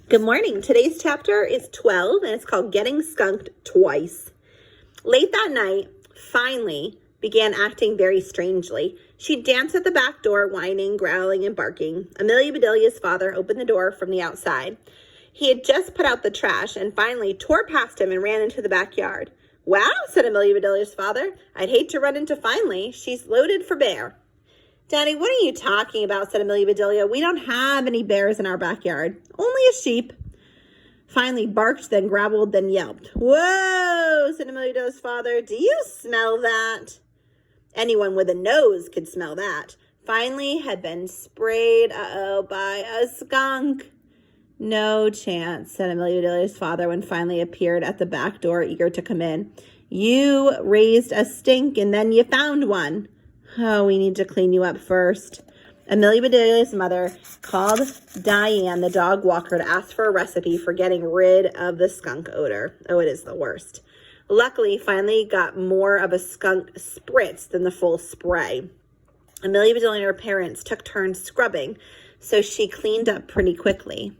Good morning. Today's chapter is 12 and it's called Getting Skunked Twice. Late that night, finally began acting very strangely. She danced at the back door, whining, growling, and barking. Amelia Bedelia's father opened the door from the outside. He had just put out the trash and finally tore past him and ran into the backyard. "Wow," said Amelia Bedelia's father. "I'd hate to run into Finally. She's loaded for bear." "Daddy, what are you talking about?" said Amelia Bedelia. "We don't have any bears in our backyard. Only a sheep." Finally barked, then growled, then yelped. "Whoa," said Amelia Bedelia's father. "Do you smell that?" Anyone with a nose could smell that. Finally had been sprayed, by a skunk. "No chance," said Amelia Bedelia's father when Finally appeared at the back door, eager to come in. "You raised a stink and then you found one." "Oh, we need to clean you up first." Amelia Bedelia's mother called Diane, the dog walker, to ask for a recipe for getting rid of the skunk odor. Oh, it is the worst. Luckily, Finally got more of a skunk spritz than the full spray. Amelia Bedelia and her parents took turns scrubbing, so she cleaned up pretty quickly.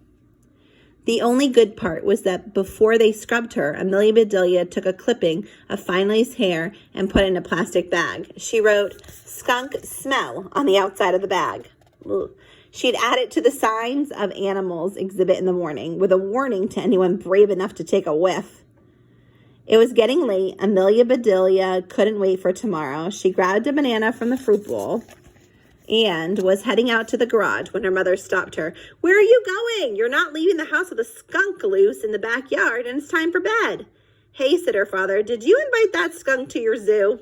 The only good part was that before they scrubbed her, Amelia Bedelia took a clipping of Finally's hair and put it in a plastic bag. She wrote, "Skunk smell," on the outside of the bag. Ugh. She'd add it to the signs of animals exhibit in the morning, with a warning to anyone brave enough to take a whiff. It was getting late. Amelia Bedelia couldn't wait for tomorrow. She grabbed a banana from the fruit bowl and was heading out to the garage when her mother stopped her. "Where are you going? You're not leaving the house with a skunk loose in the backyard, and it's time for bed." "Hey," said her father, "did you invite that skunk to your zoo?"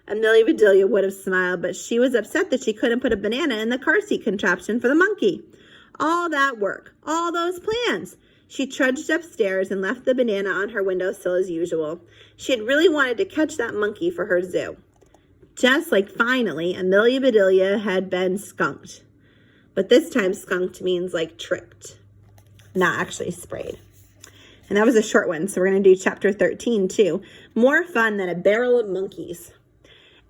Amelia Bedelia would have smiled, but she was upset that she couldn't put a banana in the car seat contraption for the monkey. All that work, all those plans. She trudged upstairs and left the banana on her windowsill as usual. She had really wanted to catch that monkey for her zoo. Just like Finally, Amelia Bedelia had been skunked. But this time skunked means like tricked, not actually sprayed. And that was a short one, so we're going to do chapter 13 too. More fun than a barrel of monkeys.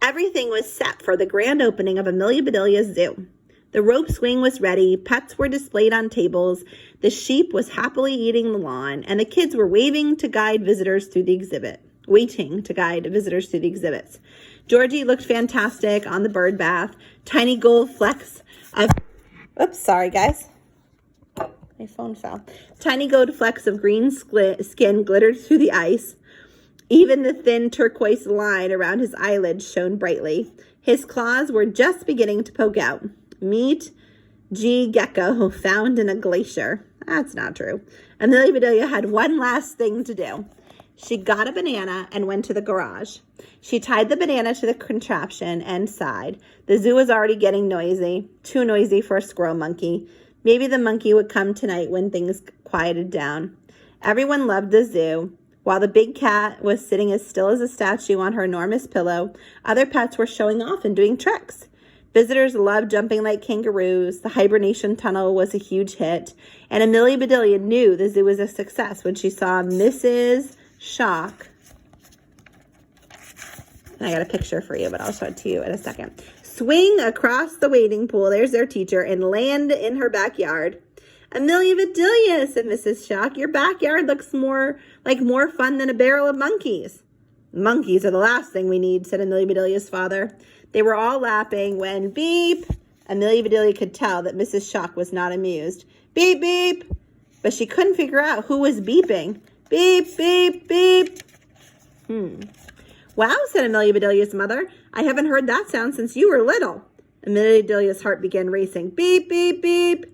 Everything was set for the grand opening of Amelia Bedelia's zoo. The rope swing was ready, pets were displayed on tables, the sheep was happily eating the lawn, and the kids were waiting to guide visitors through the exhibits. Georgie looked fantastic on the bird bath. Tiny gold flecks of... Oops, sorry, guys. My phone fell. Tiny gold flecks of green skin glittered through the ice. Even the thin turquoise line around his eyelids shone brightly. His claws were just beginning to poke out. Meet G. Gecko found in a glacier. That's not true. Amelia Bedelia had one last thing to do. She got a banana and went to the garage. She tied the banana to the contraption and sighed. The zoo was already getting noisy, too noisy for a squirrel monkey. Maybe the monkey would come tonight when things quieted down. Everyone loved the zoo. While the big cat was sitting as still as a statue on her enormous pillow, other pets were showing off and doing tricks. Visitors loved jumping like kangaroos. The hibernation tunnel was a huge hit. And Amelia Bedelia knew the zoo was a success when she saw Mrs. Shock. I got a picture for you, but I'll show it to you in a second. Swing across the wading pool, there's their teacher, and land in her backyard. "Amelia Bedelia," said Mrs. Shock, "your backyard looks more fun than a barrel of monkeys." "Monkeys are the last thing we need," said Amelia Bedelia's father. They were all laughing when beep. Amelia Bedelia could tell that Mrs. Shock was not amused. "Beep, beep." But she couldn't figure out who was beeping. "Beep, beep, beep." "Wow," said Amelia Bedelia's mother. "I haven't heard that sound since you were little." Amelia Bedelia's heart began racing. "Beep, beep, beep."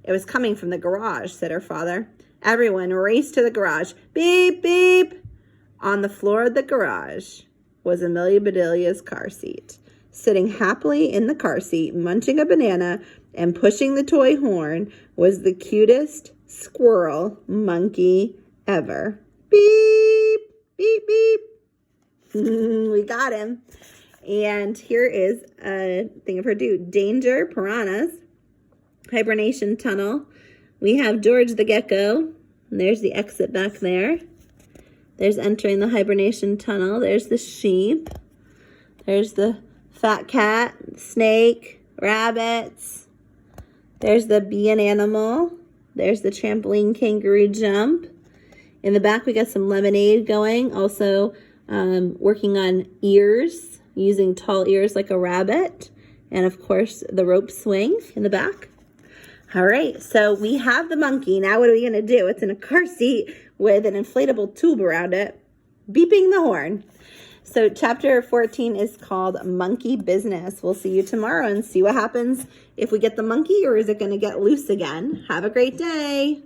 "It was coming from the garage," said her father. Everyone raced to the garage. "Beep, beep." On the floor of the garage was Amelia Bedelia's car seat. Sitting happily in the car seat, munching a banana and pushing the toy horn was the cutest squirrel monkey ever. Beep, beep, beep. We got him. And here is a thing of her do. Danger, piranhas. Hibernation tunnel. We have George the gecko. And there's the exit back there. There's entering the hibernation tunnel. There's the sheep. There's the fat cat, snake, rabbits. There's the bee and animal. There's the trampoline kangaroo jump. In the back, we got some lemonade going. Also working on ears, using tall ears like a rabbit. And of course, the rope swing in the back. All right, so we have the monkey. Now what are we gonna do? It's in a car seat with an inflatable tube around it, beeping the horn. So chapter 14 is called Monkey Business. We'll see you tomorrow and see what happens if we get the monkey, or is it gonna get loose again? Have a great day.